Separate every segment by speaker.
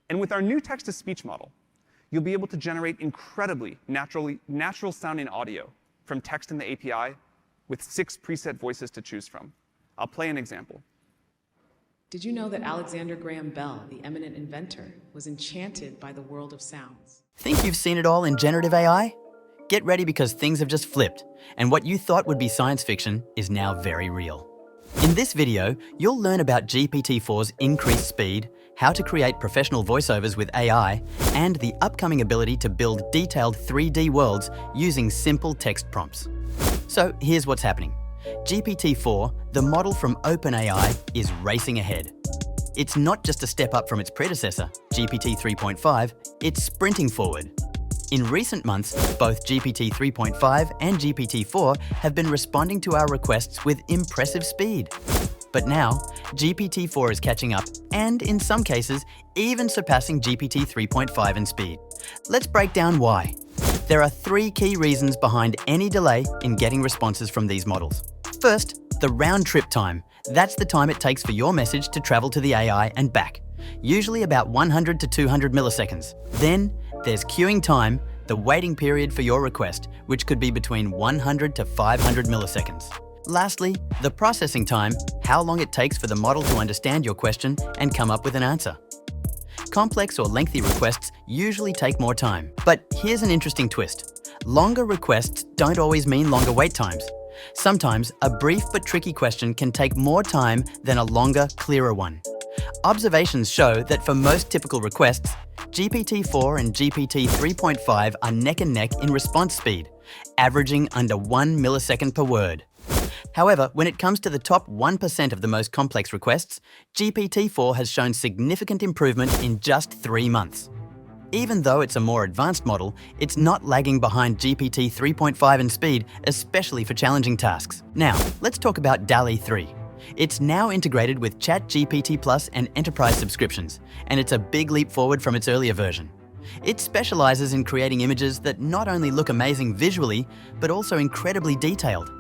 Speaker 1: And with our new text-to-speech model, you'll be able to generate incredibly natural-sounding audio from text in the API with 6 preset voices to choose from. I'll play an example.
Speaker 2: Did you know that Alexander Graham Bell, the eminent inventor, was enchanted by the world of sounds?
Speaker 3: Think you've seen it all in generative AI? Get ready because things have just flipped, and what you thought would be science fiction is now very real. In this video, you'll learn about GPT-4's increased speed, how to create professional voiceovers with AI, and the upcoming ability to build detailed 3D worlds using simple text prompts. So here's what's happening. GPT-4, the model from OpenAI, is racing ahead. It's not just a step up from its predecessor, GPT 3.5, it's sprinting forward. In recent months, both GPT 3.5 and GPT-4 have been responding to our requests with impressive speed. But now, GPT-4 is catching up and, in some cases, even surpassing GPT 3.5 in speed. Let's break down why. There are 3 key reasons behind any delay in getting responses from these models. First, the round-trip time. That's the time it takes for your message to travel to the AI and back, usually about 100 to 200 milliseconds. Then, there's queuing time, the waiting period for your request, which could be between 100 to 500 milliseconds. Lastly, the processing time, how long it takes for the model to understand your question and come up with an answer. Complex or lengthy requests usually take more time. But here's an interesting twist. Longer requests don't always mean longer wait times. Sometimes, a brief but tricky question can take more time than a longer, clearer one. Observations show that for most typical requests, GPT-4 and GPT 3.5 are neck and neck in response speed, averaging under 1 millisecond per word. However, when it comes to the top 1% of the most complex requests, GPT-4 has shown significant improvement in just 3 months. Even though it's a more advanced model, it's not lagging behind GPT 3.5 in speed, especially for challenging tasks. Now, let's talk about DALL-E 3. It's now integrated with ChatGPT Plus and enterprise subscriptions, and it's a big leap forward from its earlier version. It specializes in creating images that not only look amazing visually, but also incredibly detailed.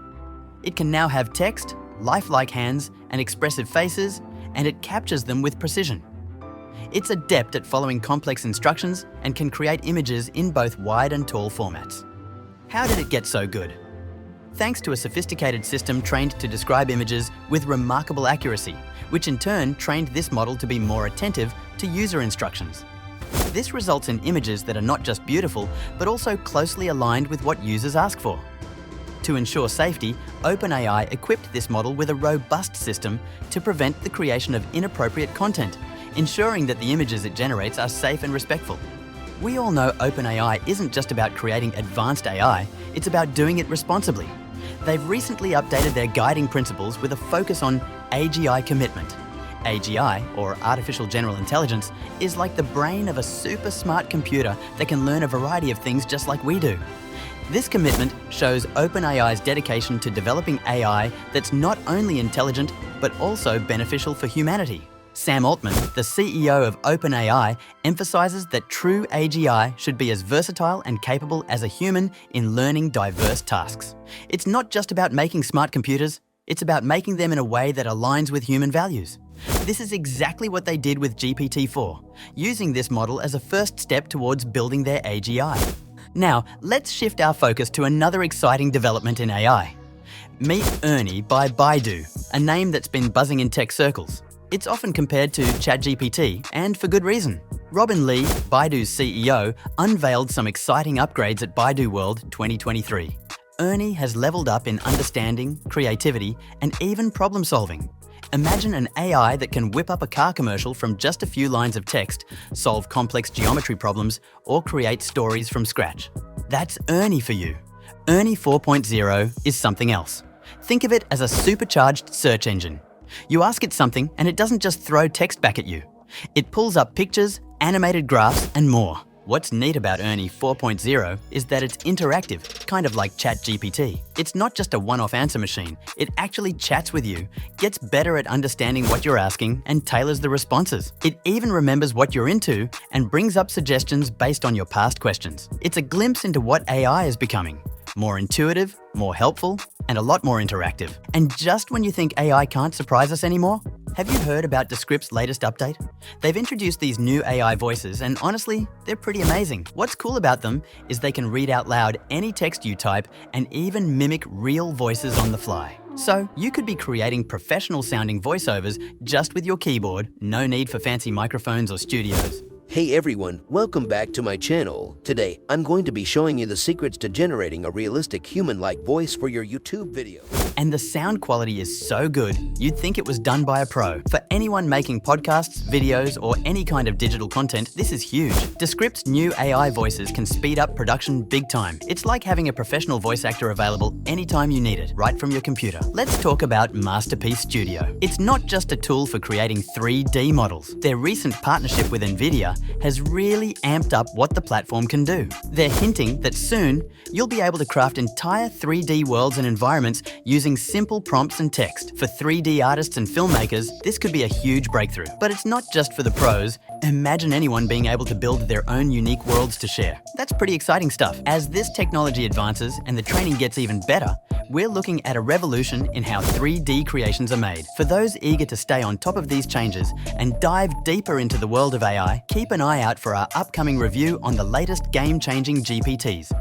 Speaker 3: It can now have text, lifelike hands, and expressive faces, and it captures them with precision. It's adept at following complex instructions and can create images in both wide and tall formats. How did it get so good? Thanks to a sophisticated system trained to describe images with remarkable accuracy, which in turn trained this model to be more attentive to user instructions. This results in images that are not just beautiful, but also closely aligned with what users ask for. To ensure safety, OpenAI equipped this model with a robust system to prevent the creation of inappropriate content, ensuring that the images it generates are safe and respectful. We all know OpenAI isn't just about creating advanced AI, it's about doing it responsibly. They've recently updated their guiding principles with a focus on AGI commitment. AGI, or Artificial General Intelligence, is like the brain of a super smart computer that can learn a variety of things just like we do. This commitment shows OpenAI's dedication to developing AI that's not only intelligent, but also beneficial for humanity. Sam Altman, the CEO of OpenAI, emphasizes that true AGI should be as versatile and capable as a human in learning diverse tasks. It's not just about making smart computers, it's about making them in a way that aligns with human values. This is exactly what they did with GPT-4, using this model as a first step towards building their AGI. Now, let's shift our focus to another exciting development in AI. Meet Ernie by Baidu, a name that's been buzzing in tech circles. It's often compared to ChatGPT, and for good reason. Robin Li, Baidu's CEO, unveiled some exciting upgrades at Baidu World 2023. Ernie has leveled up in understanding, creativity, and even problem-solving. Imagine an AI that can whip up a car commercial from just a few lines of text, solve complex geometry problems, or create stories from scratch. That's Ernie for you. Ernie 4.0 is something else. Think of it as a supercharged search engine. You ask it something and it doesn't just throw text back at you. It pulls up pictures, animated graphs, and more. What's neat about Ernie 4.0 is that it's interactive, kind of like ChatGPT. It's not just a one-off answer machine. It actually chats with you, gets better at understanding what you're asking, and tailors the responses. It even remembers what you're into and brings up suggestions based on your past questions. It's a glimpse into what AI is becoming. More intuitive, more helpful, and a lot more interactive. And just when you think AI can't surprise us anymore, have you heard about Descript's latest update? They've introduced these new AI voices, and honestly, they're pretty amazing. What's cool about them is they can read out loud any text you type and even mimic real voices on the fly. So you could be creating professional sounding voiceovers just with your keyboard, no need for fancy microphones or studios.
Speaker 4: Hey everyone, welcome back to my channel. Today, I'm going to be showing you the secrets to generating a realistic human-like voice for your YouTube video.
Speaker 3: And the sound quality is so good, you'd think it was done by a pro. For anyone making podcasts, videos, or any kind of digital content, this is huge. Descript's new AI voices can speed up production big time. It's like having a professional voice actor available anytime you need it, right from your computer. Let's talk about Masterpiece Studio. It's not just a tool for creating 3D models. Their recent partnership with NVIDIA has really amped up what the platform can do. They're hinting that soon, you'll be able to craft entire 3D worlds and environments using simple prompts and text. For 3D artists and filmmakers, this could be a huge breakthrough. But it's not just for the pros. Imagine anyone being able to build their own unique worlds to share. That's pretty exciting stuff. As this technology advances and the training gets even better, we're looking at a revolution in how 3D creations are made. For those eager to stay on top of these changes and dive deeper into the world of AI, keep an eye out for our upcoming review on the latest game-changing GPTs.